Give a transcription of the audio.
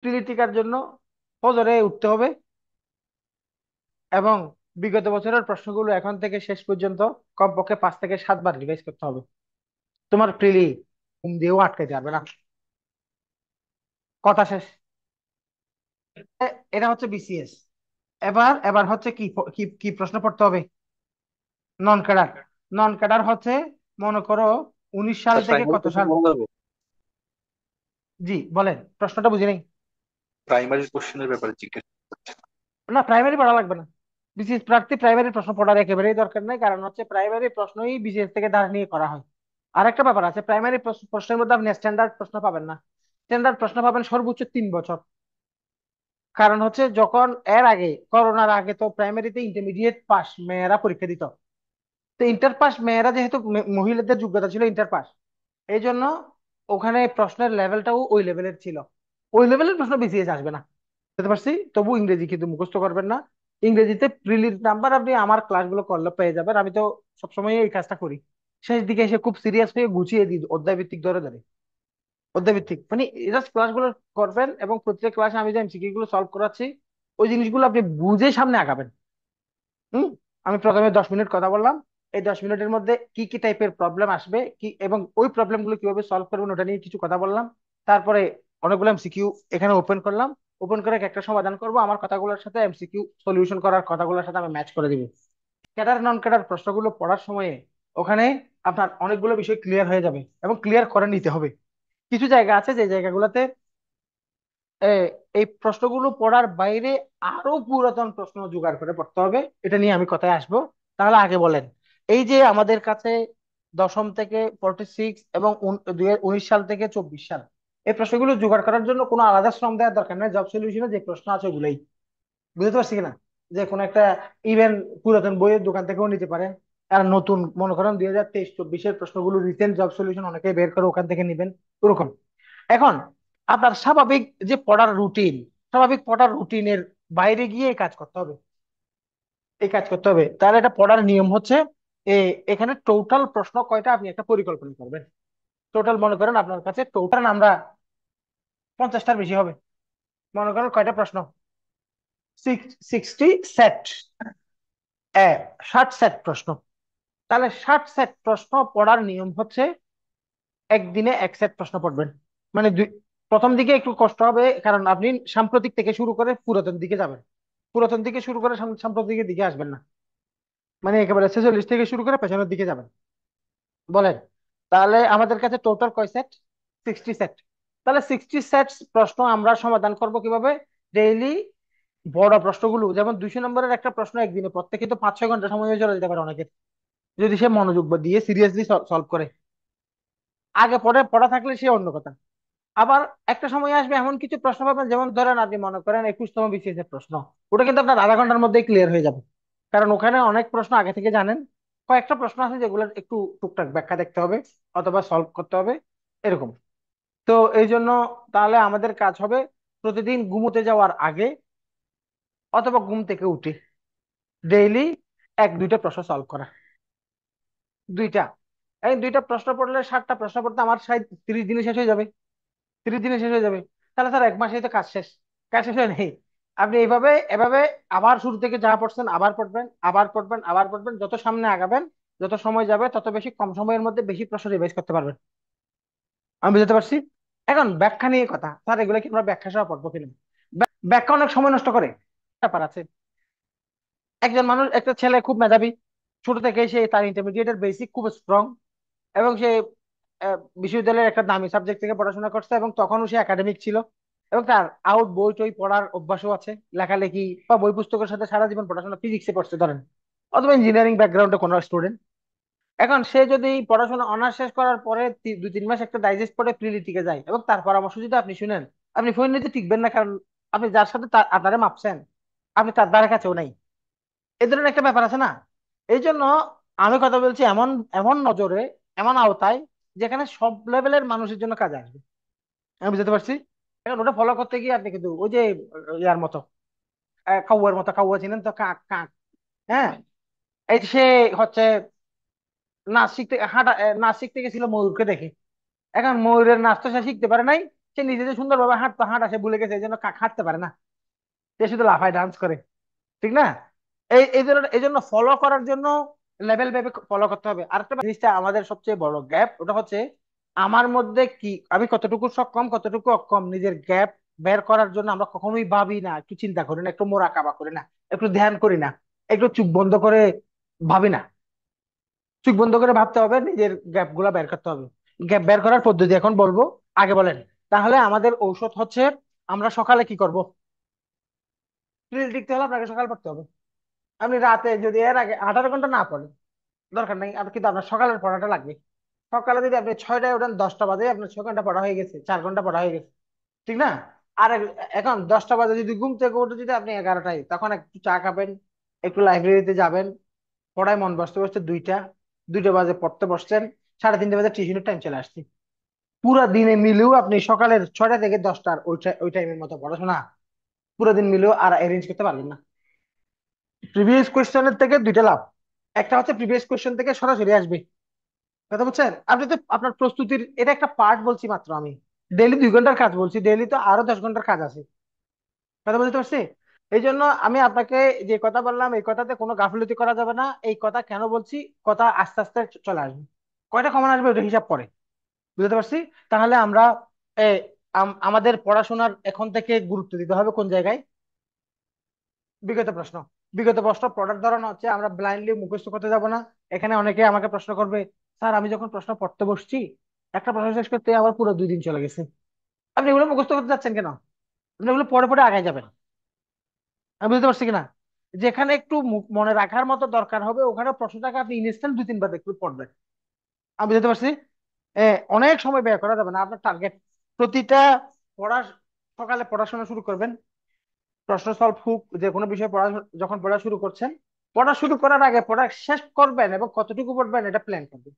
প্রিলি টিকার জন্য ফজরে উঠতে হবে এবং বিগত বছরের প্রশ্নগুলো এখন থেকে শেষ পর্যন্ত কমপক্ষে 5 থেকে 7 বার রিভাইজ করতে হবে। তোমার প্রিলি ঘুম দিয়েও আটকাইতে পারবে না। কথা শেষ। এটা হচ্ছে বিসিএস। এবার এবার হচ্ছে কি কি কি প্রশ্ন পড়তে হবে? Non cadre. নন ক্যাডার হচ্ছে, মনে করো 19 সাল স্যার থেকে প্রাইমারি কত কোশ্চেন সাল? বলা যাবে? জি বলেন, প্রশ্নটা বুঝি নাই। প্রাইমারি কোশ্চেনের ব্যাপারে জিজ্ঞেস করছি। না, প্রাইমারি পড়া লাগবে না। বিসিএস প্রার্থী প্রাইমারি প্রশ্ন পড়ার একেবারেই দরকার নেই, কারণ হচ্ছে প্রাইমারি প্রশ্নই বিসিএস থেকে ধার নিয়ে করা হয়। আর একটা ব্যাপার আছে, প্রাইমারি প্রশ্নের মধ্যে আপনি স্ট্যান্ডার্ড প্রশ্ন পাবেন না। স্ট্যান্ডার্ড প্রশ্ন পাবেন সর্বোচ্চ 3 বছর। কারণ হচ্ছে যখন এর আগে, করোনার আগে তো প্রাইমারিতে ইন্টারমিডিয়েট পাস মেয়েরা পরীক্ষা দিত। তো ইন্টার পাস মেয়েরা যেহেতু মহিলাদের যোগ্যতা ছিল ইন্টার পাস, এই জন্য ওখানে প্রশ্নের লেভেলটাও ওই লেভেলের ছিল। ওই লেভেলের প্রশ্ন বিসিএস আসবে না, বুঝতে পারছি। তবু ইংরেজি কিন্তু মুখস্থ করবেন না। ইংরেজিতে প্রিলির নাম্বার আপনি আমার ক্লাসগুলো করলে পেয়ে যাবেন। আমি তো সবসময় এই কাজটা করি। শেষ দিকে এসে খুব সিরিয়াস হয়ে গুছিয়ে দিই অধ্যায় ভিত্তিক ধরে ধরে। অধ্যায় ভিত্তিক মানে জাস্ট ক্লাসগুলো করবেন এবং প্রত্যেক ক্লাসে আমি যে এমসিকিউ গুলো সলভ করাচ্ছি ওই জিনিসগুলো আপনি বুঝে সামনে আগাবেন। হুম। আমি প্রথমে 10 মিনিট কথা বললাম, এই 10 মিনিটের মধ্যে কি কি টাইপের প্রবলেম আসবে কি এবং ওই প্রবলেম গুলো কিভাবে সলভ করবেন ওটা নিয়ে কিছু কথা বললাম। তারপরে অনেকগুলো এমসিকিউ এখানে ওপেন করলাম। ওপেন করে একটা সমাধান করব, আমার কথাগুলোর সাথে এমসিকিউ সলিউশন করার কথাগুলোর সাথে আমি ম্যাচ করে দিব। ক্যাডার নন ক্যাডার প্রশ্নগুলো পড়ার সময়ে ওখানে আপনার অনেকগুলো বিষয় ক্লিয়ার হয়ে যাবে এবং ক্লিয়ার করে নিতে হবে। কিছু জায়গা আছে যে জায়গাগুলোতে এ, এই প্রশ্নগুলো পড়ার বাইরে আরো পুরাতন প্রশ্ন জোগাড় করে পড়তে হবে। এটা নিয়ে আমি কথায় আসবো। তাহলে আগে বলেন, এই যে আমাদের কাছে দশম থেকে 46 এবং 2019 সাল থেকে 24 সাল, এই প্রশ্নগুলো জোগাড় করার জন্য কোনো আলাদা শ্রম দেওয়ার দরকার নেই। জব সলিউশনে যে প্রশ্ন আছে ওগুলোই, বুঝতে পারছি কিনা? যে কোনো একটা ইভেন পুরাতন বইয়ের দোকান থেকেও নিতে পারেন। আর নতুন মনে করেন 2023-24-এর প্রশ্নগুলো রিসেন্ট জব সলিউশন অনেকে বের করে ওখান থেকে নিবেন, ওরকম। এখন আপনার স্বাভাবিক যে পড়ার রুটিন, স্বাভাবিক পড়ার রুটিনের বাইরে গিয়ে এই কাজ করতে হবে। এই কাজ করতে হবে, তাহলে এটা পড়ার নিয়ম হচ্ছে এখানে টোটাল প্রশ্ন কয়টা আপনি একটা পরিকল্পনা করবেন। টোটাল মনে করেন আপনার কাছে টোটাল আমরা 50টার বেশি হবে। মনে করেন কয়টা প্রশ্ন? 60 সেট, 60 সেট প্রশ্ন। তাহলে 60 সেট প্রশ্ন পড়ার নিয়ম হচ্ছে একদিনে 1 সেট প্রশ্ন পড়বেন। মানে প্রথম দিকে একটু কষ্ট হবে, কারণ আপনি সাম্প্রতিক থেকে শুরু করে পুরাতন দিকে যাবেন। পুরাতন দিকে শুরু করে সাম্প্রতিকের দিকে আসবেন না। মানে একেবারে 46 থেকে শুরু করে পেছনের দিকে যাবেন। বলেন, তাহলে আমাদের কাছে টোটাল কয় সেট? 60 সেট। তাহলে 60 সেট প্রশ্ন আমরা সমাধান করব কিভাবে? ডেইলি বড় প্রশ্নগুলো, যেমন 200 নম্বরের একটা প্রশ্ন একদিনে প্রত্যেকে তো 5-6 ঘন্টা সময় চলে যেতে পারে অনেকের, যদি সে মনোযোগ দিয়ে সিরিয়াসলি সলভ করে। আগে পড়ে পড়া থাকলে সে অন্য কথা। আবার একটা সময় আসবে এমন কিছু প্রশ্ন পাবেন, যেমন ধরেন আপনি মনে করেন 21তম বিসিএস এর প্রশ্ন, ওটা কিন্তু আপনার আধা ঘন্টার মধ্যেই ক্লিয়ার হয়ে যাবে। কারণ ওখানে অনেক প্রশ্ন আগে থেকে জানেন। কয়েকটা প্রশ্ন আছে যেগুলো একটু টুকটাক ব্যাখ্যা দেখতে হবে অথবা সলভ করতে হবে, এরকম। তো এই জন্য তাহলে আমাদের কাজ হবে প্রতিদিন ঘুমোতে যাওয়ার আগে অথবা ঘুম থেকে উঠে ডেইলি 1-2টা প্রশ্ন সলভ করা। দুইটা, এই দুইটা প্রশ্ন পড়লে 60টা প্রশ্ন পড়তে আমার 30 দিনে শেষ হয়ে যাবে। 30 দিনে শেষ হয়ে যাবে। তাহলে স্যার 1 মাসেই তো কাজ শেষ। কাজ শেষ হয় নেই। আপনি এইভাবে এভাবে আবার শুরু থেকে যা পড়ছেন আবার পড়বেন, আবার পড়বেন, আবার পড়বেন। যত সামনে আগাবেন, যত সময় যাবে তত বেশি কম সময়ের মধ্যে বেশি প্রশ্ন রিভাইজ করতে পারবেন। আমি বুঝতে পারছি। এখন ব্যাখ্যা নিয়ে কথা, স্যার এগুলো কি আমরা ব্যাখ্যা সহ পড়বো কিনা? ব্যাখ্যা অনেক সময় নষ্ট করে। ব্যাপার আছে, একজন মানুষ, একটা ছেলে খুব মেধাবী, ছোট থেকে সে তার ইন্টারমিডিয়েটের বেসিক খুব স্ট্রং, এবং সে বিশ্ববিদ্যালয়ের একটা দামি সাবজেক্ট থেকে পড়াশোনা করছে এবং তখনও সে একাডেমিক ছিল এবং তার আউট বই টই পড়ার অভ্যাসও আছে, লেখালেখি বা বই পুস্তকের সাথে সারা জীবন পড়াশোনা, ফিজিক্সে পড়ছে ধরেন, অথবা ইঞ্জিনিয়ারিং ব্যাকগ্রাউন্ডে কোনো স্টুডেন্ট। এখন সে যদি পড়াশোনা অনার্স শেষ করার পরে 2-3 মাস একটা ডাইজেস্ট পড়ে প্রিলি টিকে যায় এবং তার পরামর্শ যদি আপনি শুনেন, আপনি ফোন নিতে টিকবেন না, কারণ আপনি যার সাথে আপনারে মাপছেন আপনি তার দ্বারা কাছেও নাই। এই ধরনের একটা ব্যাপার আছে না? এই জন্য আমি কথা বলছি এমন এমন নজরে, এমন আওতায়, যেখানে সব লেভেলের মানুষের জন্য কাজে আসবে। আমি বুঝতে পারছি। এখন ওটা ফলো করতে গিয়ে আপনি কিন্তু ওই যে ইয়ার মতো, কাউয়ার মতো, কাউয়া চিনেন তো? কাক কাক। হ্যাঁ, এই যে সে হচ্ছে নাচ শিখতে গেছিল ময়ূরকে দেখে। এখন ময়ূরের নাচ তো সে শিখতে পারে নাই, সে নিজে যে সুন্দরভাবে হাঁটতো হাঁটা সে ভুলে গেছে, এই জন্য হাঁটতে পারে না, সে শুধু লাফায় ডান্স করে, ঠিক না? এই জন্য ফলো করার জন্য লেভেল ভেবে ফলো করতে হবে। আরেকটা জিনিসটা আমাদের সবচেয়ে বড় গ্যাপ, ওটা হচ্ছে আমার মধ্যে কি, আমি কতটুকু সক্ষম কতটুকু অক্ষম, নিজের গ্যাপ বের করার জন্য আমরা কখনোই ভাবি না, একটু চিন্তা করি না, একটু মোরাকাবা করি না, একটু ধ্যান করি না, একটু চোখ বন্ধ করে ভাবি না। চোখ বন্ধ করে ভাবতে হবে, নিজের গ্যাপ গুলা বের করতে হবে। গ্যাপ বের করার পদ্ধতি এখন বলবো, আগে বলেন। তাহলে আমাদের ঔষধ হচ্ছে, আমরা সকালে কি করব? রিল লিখতে হলে আপনাকে সকাল পড়তে হবে। আপনি রাতে যদি এর আগে 18 ঘন্টা না পড়েন দরকার নেই, আর কিন্তু আপনার সকালের পড়াটা লাগবে। সকালে যদি আপনি 6টায় ওঠেন, 10টা বাজে আপনার 6 ঘন্টা পড়া হয়ে গেছে, 4 ঘন্টা পড়া হয়ে গেছে, ঠিক না? আর এখন 10টা বাজে যদি ঘুম থেকে উঠে যদি আপনি 11টায়, তখন একটু চা খাবেন, একটু লাইব্রেরিতে যাবেন, পড়ায় মন বসতে বসতে 2টা বাজে পড়তে বসছেন, 3:30 বাজে টিউশনের টাইম চলে আসছে। পুরো দিনে মিলেও আপনি সকালের 6টা থেকে 10টার ওই টাইমের মতো পড়াশোনা পুরো দিন মিলেও আর অ্যারেঞ্জ করতে পারবেন না। প্রিভিয়াস কোয়েশ্চেনের থেকে দুইটা লাভ, একটা হচ্ছে প্রিভিয়াস কোয়েশ্চেন থেকে সরাসরি আসবে, কথা বলছেন? আপনি তো আপনার প্রস্তুতির এটা একটা পার্ট বলছি মাত্র, আমি ডেইলি 2 ঘন্টার কাজ বলছি, ডেইলি তো আরো 10 ঘন্টার কাজ আছে, কথা বলতে পারছি? এই জন্য আমি আপনাকে যে কথা বললাম, এই কথাতে কোনো গাফিলতি করা যাবে না। এই কথা কেন বলছি, কথা আস্তে আস্তে চলে আসবে, কয়টা কমন আসবে ওটা হিসাব করে, বুঝতে পারছি? তাহলে আমরা এ, আমাদের পড়াশোনার এখন থেকে গুরুত্ব দিতে হবে কোন জায়গায়? বিগত প্রশ্ন। বিগত প্রশ্ন পড়ার ধরন হচ্ছে, আমরা ব্লাইন্ডলি মুখস্থ করতে যাব না। এখানে অনেকে আমাকে প্রশ্ন করবে, স্যার আমি যখন প্রশ্ন পড়তে বসছি, একটা প্রশ্ন শেষ করতে আবার পুরো 2 দিন চলে গেছে। আপনি এগুলো মুখস্থ করতে যাচ্ছেন কেন? আপনি এগুলো পড়ে পড়ে আগায় যাবেন। আমি বুঝতে পারছি কিনা? যেখানে একটু মনে রাখার মতো দরকার হবে, ওখানে প্রশ্নটাকে আপনি ইনস্ট্যান্ট 2-3 বার একটু পড়বেন। আমি বুঝতে পারছি। অনেক সময় ব্যয় করা যাবে না, আপনার টার্গেট প্রতিটা পড়া, সকালে পড়াশোনা শুরু করবেন, প্রশ্ন সলভ হোক, যে কোনো বিষয়ে পড়া, যখন পড়া শুরু করছেন, পড়া শুরু করার আগে পড়া শেষ করবেন এবং কতটুকু পড়বেন এটা প্ল্যান করবেন।